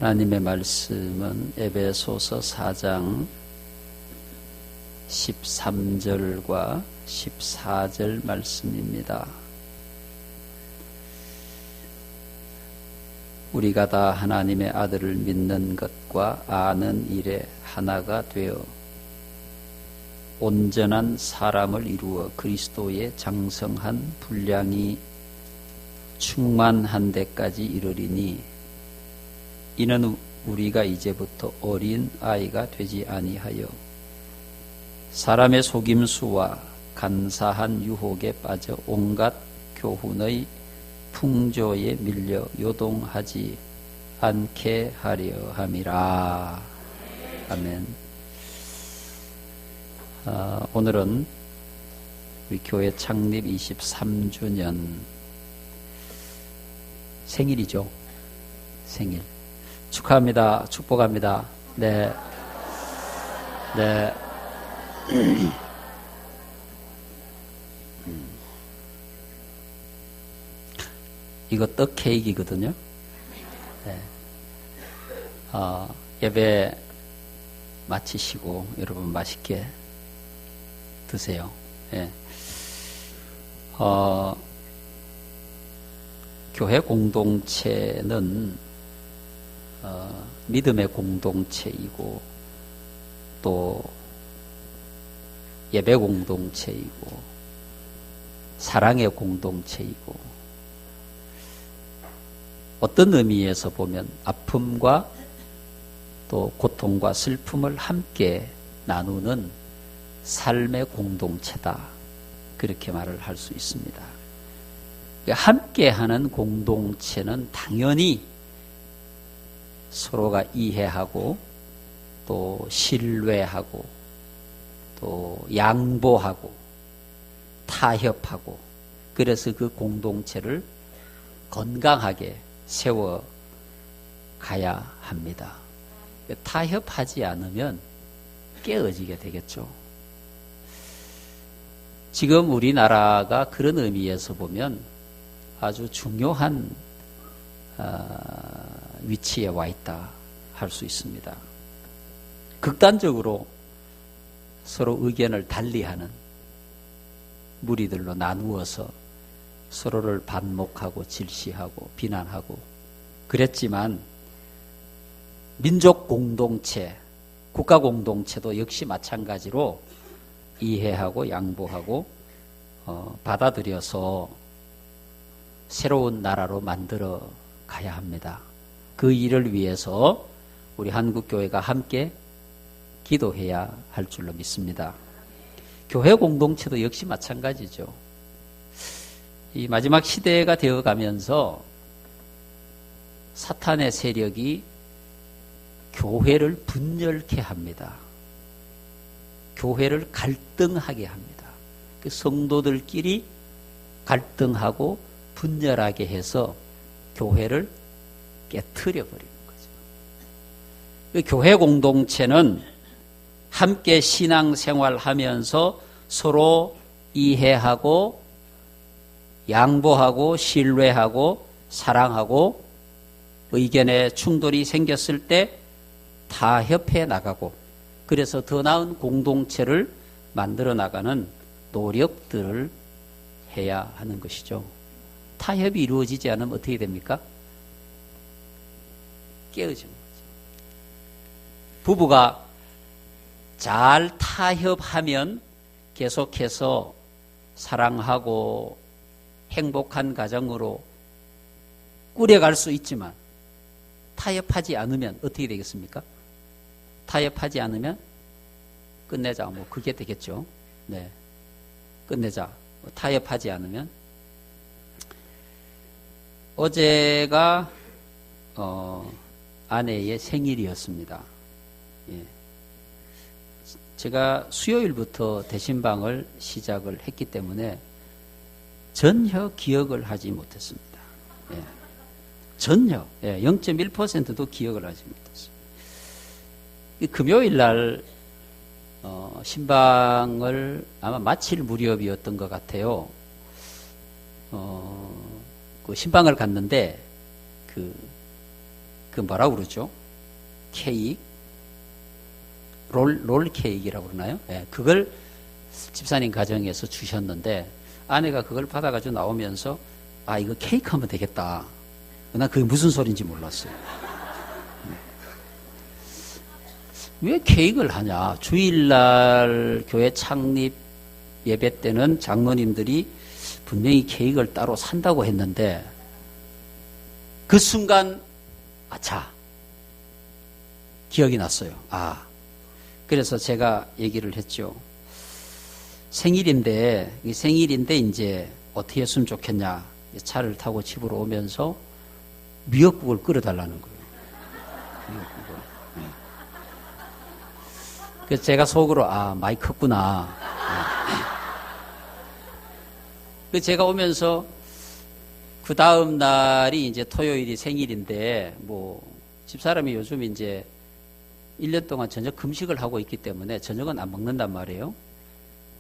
하나님의 말씀은 에베소서 4장 13절과 14절 말씀입니다. 우리가 다 하나님의 아들을 믿는 것과 아는 일에 하나가 되어 온전한 사람을 이루어 그리스도의 장성한 분량이 충만한 데까지 이르리니 이는 우리가 이제부터 어린 아이가 되지 아니하여 사람의 속임수와 간사한 유혹에 빠져 온갖 교훈의 풍조에 밀려 요동하지 않게 하려 함이라. 아멘. 오늘은 우리 교회 창립 23주년 생일이죠. 생일. 축하합니다. 축복합니다. 네. 네. 이거 떡 케이크이거든요. 네. 예배 마치시고 여러분 맛있게 드세요. 네. 교회 공동체는 믿음의 공동체이고 또 예배 공동체이고 사랑의 공동체이고 어떤 의미에서 보면 아픔과 또 고통과 슬픔을 함께 나누는 삶의 공동체다. 그렇게 말을 할 수 있습니다. 함께하는 공동체는 당연히 서로가 이해하고 또 신뢰하고 또 양보하고 타협하고 그래서 그 공동체를 건강하게 세워가야 합니다. 타협하지 않으면 깨어지게 되겠죠. 지금 우리나라가 그런 의미에서 보면 아주 중요한 위치에 와 있다 할 수 있습니다. 극단적으로 서로 의견을 달리하는 무리들로 나누어서 서로를 반목하고 질시하고 비난하고 그랬지만 민족 공동체, 국가 공동체도 역시 마찬가지로 이해하고 양보하고 받아들여서 새로운 나라로 만들어 가야 합니다. 그 일을 위해서 우리 한국교회가 함께 기도해야 할 줄로 믿습니다. 교회 공동체도 역시 마찬가지죠. 이 마지막 시대가 되어가면서 사탄의 세력이 교회를 분열케 합니다. 교회를 갈등하게 합니다. 그 성도들끼리 갈등하고 분열하게 해서 교회를 깨트려 버리는 거죠. 교회 공동체는 함께 신앙생활하면서 서로 이해하고 양보하고 신뢰하고 사랑하고 의견에 충돌이 생겼을 때 타협해 나가고 그래서 더 나은 공동체를 만들어 나가는 노력들을 해야 하는 것이죠. 타협이 이루어지지 않으면 어떻게 됩니까? 깨어지는 거죠. 부부가 잘 타협하면 계속해서 사랑하고 행복한 가정으로 꾸려갈 수 있지만 타협하지 않으면 어떻게 되겠습니까? 타협하지 않으면 끝내자 뭐 그게 되겠죠. 네, 끝내자. 타협하지 않으면 어제가 아내의 생일이었습니다. 예. 제가 수요일부터 대신방을 시작을 했기 때문에 전혀 기억을 하지 못했습니다. 예. 전혀 0.1%도 기억을 하지 못했어요. 금요일 날 신방을 아마 마칠 무렵이었던 것 같아요. 그 신방을 갔는데 그 뭐라고 그러죠? 케이크? 롤 케이크라고 그러나요? 예, 그걸 집사님 가정에서 주셨는데 아내가 그걸 받아가지고 나오면서 아, 이거 케이크 하면 되겠다. 난 그게 무슨 소리인지 몰랐어요. 왜 케이크를 하냐? 주일날 교회 창립 예배 때는 장로님들이 분명히 케이크를 따로 산다고 했는데 그 순간 아차 기억이 났어요. 아, 그래서 제가 얘기를 했죠. 생일인데 이제 어떻게 했으면 좋겠냐. 차를 타고 집으로 오면서 미역국을 끓여달라는 거예요. 미역국을. 네. 그래서 제가 속으로 아, 많이 컸구나. 그래서 제가 오면서 그 다음 날이 이제 토요일이 생일인데 뭐 집사람이 요즘 이제 1년 동안 저녁 금식을 하고 있기 때문에 저녁은 안 먹는단 말이에요.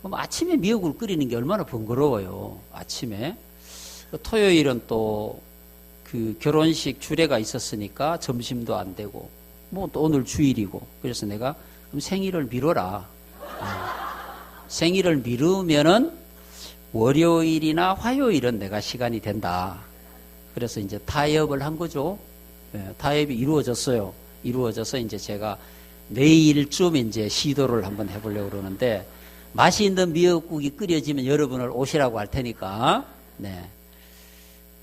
그럼 아침에 미역국을 끓이는 게 얼마나 번거로워요. 아침에. 토요일은 또 그 결혼식 주례가 있었으니까 점심도 안 되고 뭐 또 오늘 주일이고 그래서 내가 그럼 생일을 미뤄라. 생일을 미루면은 월요일이나 화요일은 내가 시간이 된다. 그래서 이제 타협을 한 거죠. 네, 타협이 이루어졌어요. 이루어져서 이제 제가 내일쯤 이제 시도를 한번 해보려고 그러는데 맛있는 미역국이 끓여지면 여러분을 오시라고 할 테니까. 네.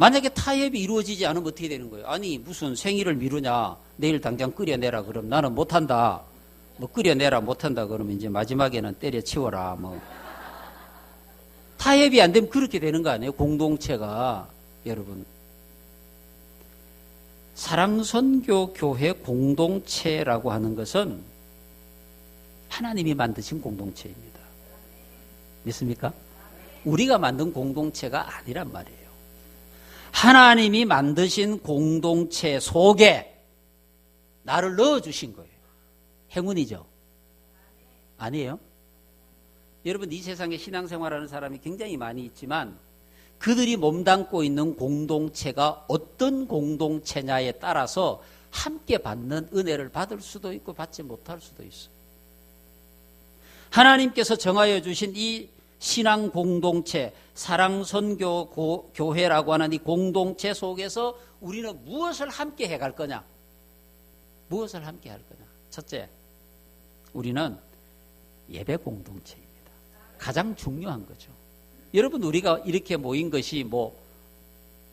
만약에 타협이 이루어지지 않으면 어떻게 되는 거예요? 아니 무슨 생일을 미루냐? 내일 당장 끓여내라 그럼 나는 못한다. 뭐 끓여내라 못한다 그러면 이제 마지막에는 때려치워라 뭐. 타협이 안 되면 그렇게 되는 거 아니에요? 공동체가. 여러분 사랑선교 교회 공동체라고 하는 것은 하나님이 만드신 공동체입니다. 믿습니까? 우리가 만든 공동체가 아니란 말이에요. 하나님이 만드신 공동체 속에 나를 넣어주신 거예요. 행운이죠? 아니에요? 여러분 이 세상에 신앙생활하는 사람이 굉장히 많이 있지만 그들이 몸담고 있는 공동체가 어떤 공동체냐에 따라서 함께 받는 은혜를 받을 수도 있고 받지 못할 수도 있어요. 하나님께서 정하여 주신 이 신앙 공동체, 사랑선교 교회라고 하는 이 공동체 속에서 우리는 무엇을 함께 해갈 거냐? 무엇을 함께 할 거냐? 첫째, 우리는 예배 공동체입니다. 가장 중요한 거죠. 여러분 우리가 이렇게 모인 것이 뭐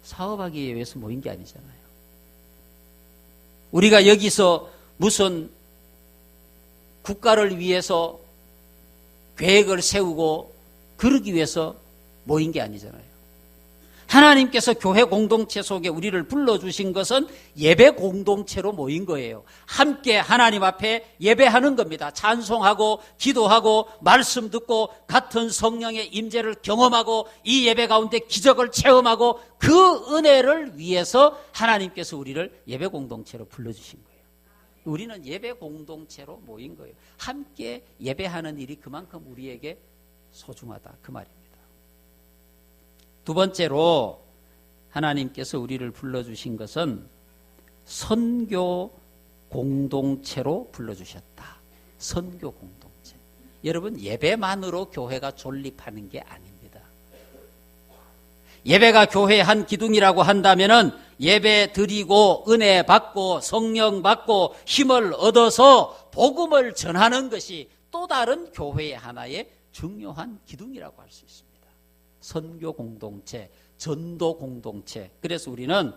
사업하기 위해서 모인 게 아니잖아요. 우리가 여기서 무슨 국가를 위해서 계획을 세우고 그러기 위해서 모인 게 아니잖아요. 하나님께서 교회 공동체 속에 우리를 불러주신 것은 예배 공동체로 모인 거예요. 함께 하나님 앞에 예배하는 겁니다. 찬송하고 기도하고 말씀 듣고 같은 성령의 임재를 경험하고 이 예배 가운데 기적을 체험하고 그 은혜를 위해서 하나님께서 우리를 예배 공동체로 불러주신 거예요. 우리는 예배 공동체로 모인 거예요. 함께 예배하는 일이 그만큼 우리에게 소중하다 그 말입니다. 두 번째로 하나님께서 우리를 불러주신 것은 선교 공동체로 불러주셨다. 선교 공동체. 여러분 예배만으로 교회가 존립하는 게 아닙니다. 예배가 교회의 한 기둥이라고 한다면은 예배 드리고 은혜 받고 성령 받고 힘을 얻어서 복음을 전하는 것이 또 다른 교회의 하나의 중요한 기둥이라고 할 수 있습니다. 선교 공동체, 전도 공동체. 그래서 우리는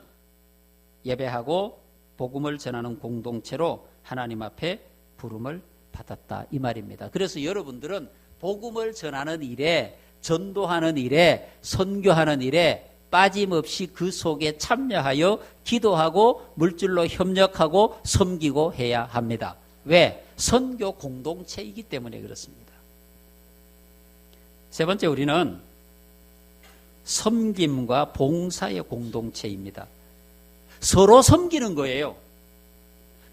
예배하고 복음을 전하는 공동체로 하나님 앞에 부름을 받았다 이 말입니다. 그래서 여러분들은 복음을 전하는 일에, 전도하는 일에, 선교하는 일에 빠짐없이 그 속에 참여하여 기도하고 물질로 협력하고 섬기고 해야 합니다. 왜? 선교 공동체이기 때문에 그렇습니다. 세 번째, 우리는 섬김과 봉사의 공동체입니다. 서로 섬기는 거예요.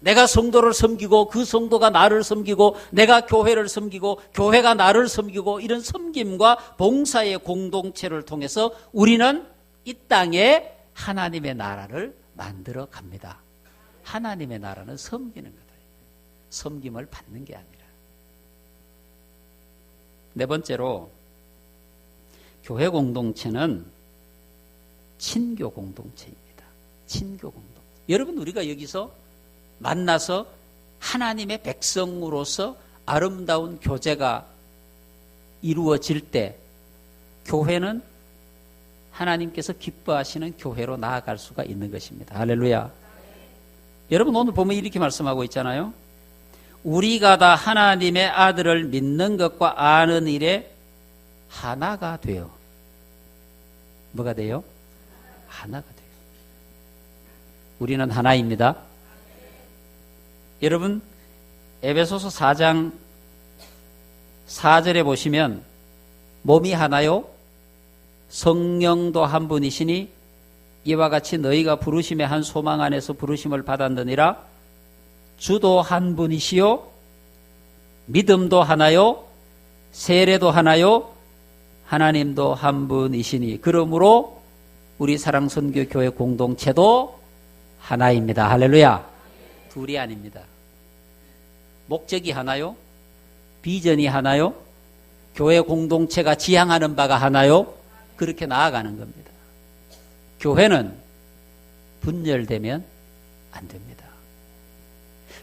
내가 성도를 섬기고 그 성도가 나를 섬기고 내가 교회를 섬기고 교회가 나를 섬기고 이런 섬김과 봉사의 공동체를 통해서 우리는 이 땅에 하나님의 나라를 만들어 갑니다. 하나님의 나라는 섬기는 거다. 섬김을 받는 게 아니라. 네 번째로 교회 공동체는 친교 공동체입니다. 친교 공동체. 여러분, 우리가 여기서 만나서 하나님의 백성으로서 아름다운 교제가 이루어질 때 교회는 하나님께서 기뻐하시는 교회로 나아갈 수가 있는 것입니다. 할렐루야. 여러분, 오늘 보면 이렇게 말씀하고 있잖아요. 우리가 다 하나님의 아들을 믿는 것과 아는 일에 하나가 되어. 뭐가 돼요? 하나가 돼요. 우리는 하나입니다. 여러분, 에베소서 4장 4절에 보시면 몸이 하나요? 성령도 한 분이시니 이와 같이 너희가 부르심의 한 소망 안에서 부르심을 받았느니라. 주도 한 분이시요, 믿음도 하나요, 세례도 하나요, 하나님도 한 분이시니 그러므로 우리 사랑선교교회 공동체도 하나입니다. 할렐루야. 둘이 아닙니다. 목적이 하나요? 비전이 하나요? 교회 공동체가 지향하는 바가 하나요? 그렇게 나아가는 겁니다. 교회는 분열되면 안 됩니다.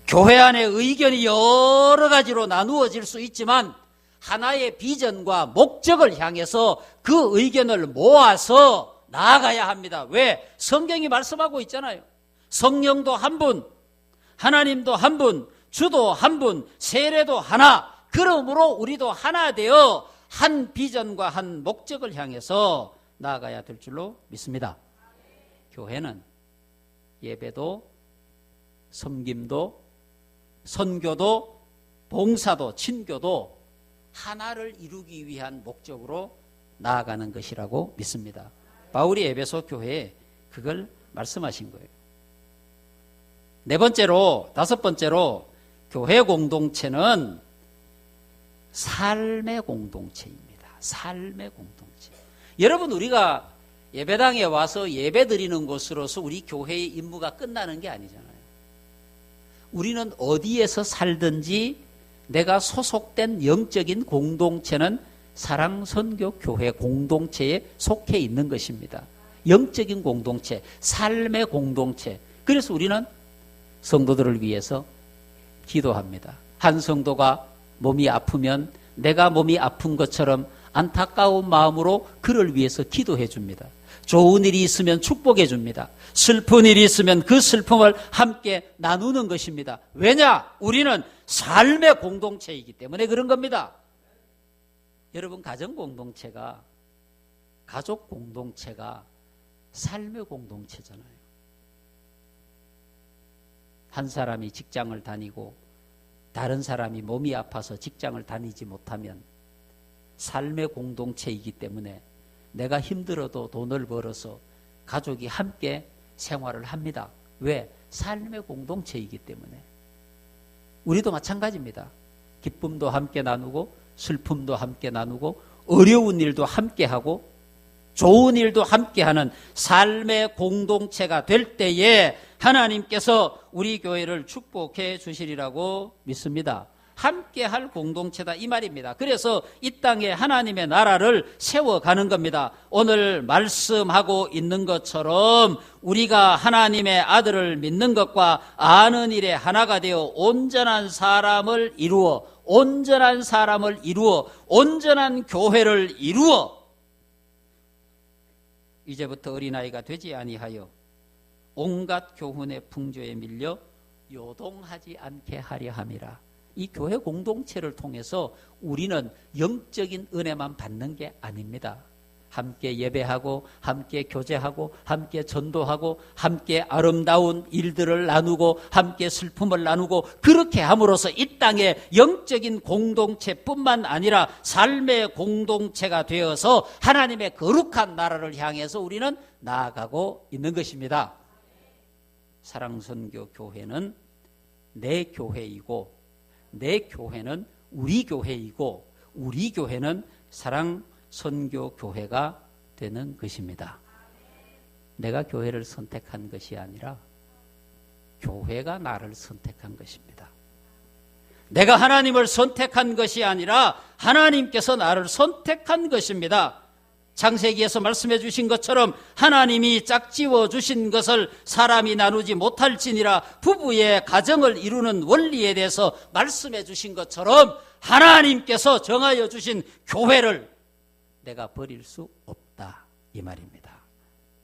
교회 안에 의견이 여러 가지로 나누어질 수 있지만 하나의 비전과 목적을 향해서 그 의견을 모아서 나아가야 합니다. 왜? 성경이 말씀하고 있잖아요. 성령도 한 분, 하나님도 한 분, 주도 한 분, 세례도 하나. 그러므로 우리도 하나 되어 한 비전과 한 목적을 향해서 나아가야 될 줄로 믿습니다. 교회는 예배도, 섬김도, 선교도, 봉사도, 친교도 하나를 이루기 위한 목적으로 나아가는 것이라고 믿습니다. 바울이 에베소 교회에 그걸 말씀하신 거예요. 네 번째로, 다섯 번째로 교회 공동체는 삶의 공동체입니다. 삶의 공동체. 여러분, 우리가 예배당에 와서 예배 드리는 곳으로서 우리 교회의 임무가 끝나는 게 아니잖아요. 우리는 어디에서 살든지 내가 소속된 영적인 공동체는 사랑선교교회 공동체에 속해 있는 것입니다. 영적인 공동체, 삶의 공동체. 그래서 우리는 성도들을 위해서 기도합니다. 한 성도가 몸이 아프면 내가 몸이 아픈 것처럼 안타까운 마음으로 그를 위해서 기도해 줍니다. 좋은 일이 있으면 축복해 줍니다. 슬픈 일이 있으면 그 슬픔을 함께 나누는 것입니다. 왜냐? 우리는 삶의 공동체이기 때문에 그런 겁니다. 여러분, 가정 공동체가, 가족 공동체가 삶의 공동체잖아요. 한 사람이 직장을 다니고 다른 사람이 몸이 아파서 직장을 다니지 못하면 삶의 공동체이기 때문에 내가 힘들어도 돈을 벌어서 가족이 함께 생활을 합니다. 왜? 삶의 공동체이기 때문에. 우리도 마찬가지입니다. 기쁨도 함께 나누고 슬픔도 함께 나누고 어려운 일도 함께 하고 좋은 일도 함께하는 삶의 공동체가 될 때에 하나님께서 우리 교회를 축복해 주시리라고 믿습니다. 함께할 공동체다 이 말입니다. 그래서 이 땅에 하나님의 나라를 세워가는 겁니다. 오늘 말씀하고 있는 것처럼 우리가 하나님의 아들을 믿는 것과 아는 일에 하나가 되어 온전한 사람을 이루어 온전한 교회를 이루어 이제부터 어린아이가 되지 아니하여 온갖 교훈의 풍조에 밀려 요동하지 않게 하려 함이라. 이 교회 공동체를 통해서 우리는 영적인 은혜만 받는 게 아닙니다. 함께 예배하고 함께 교제하고 함께 전도하고 함께 아름다운 일들을 나누고 함께 슬픔을 나누고 그렇게 함으로써 이 땅에 영적인 공동체뿐만 아니라 삶의 공동체가 되어서 하나님의 거룩한 나라를 향해서 우리는 나아가고 있는 것입니다. 사랑선교 교회는 내 교회이고 내 교회는 우리 교회이고 우리 교회는 사랑선교교회가 되는 것입니다. 내가 교회를 선택한 것이 아니라 교회가 나를 선택한 것입니다. 내가 하나님을 선택한 것이 아니라 하나님께서 나를 선택한 것입니다. 창세기에서 말씀해 주신 것처럼 하나님이 짝지워 주신 것을 사람이 나누지 못할지니라 부부의 가정을 이루는 원리에 대해서 말씀해 주신 것처럼 하나님께서 정하여 주신 교회를 내가 버릴 수 없다 이 말입니다.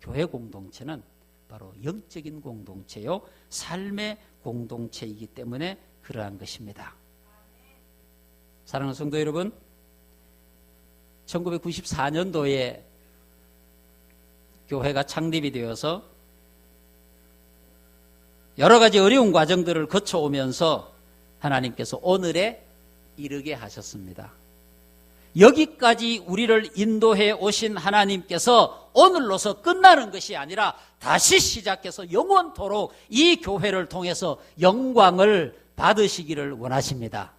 교회 공동체는 바로 영적인 공동체요 삶의 공동체이기 때문에 그러한 것입니다. 사랑하는 성도 여러분, 1994년도에 교회가 창립이 되어서 여러 가지 어려운 과정들을 거쳐오면서 하나님께서 오늘에 이르게 하셨습니다. 여기까지 우리를 인도해 오신 하나님께서 오늘로서 끝나는 것이 아니라 다시 시작해서 영원토록 이 교회를 통해서 영광을 받으시기를 원하십니다.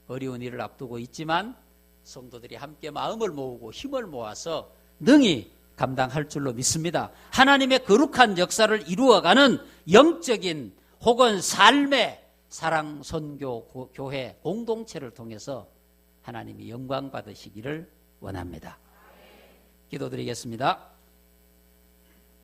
어려운 일을 앞두고 있지만 성도들이 함께 마음을 모으고 힘을 모아서 능히 감당할 줄로 믿습니다. 하나님의 거룩한 역사를 이루어가는 영적인 혹은 삶의 사랑 선교 교회 공동체를 통해서 하나님이 영광 받으시기를 원합니다. 기도드리겠습니다.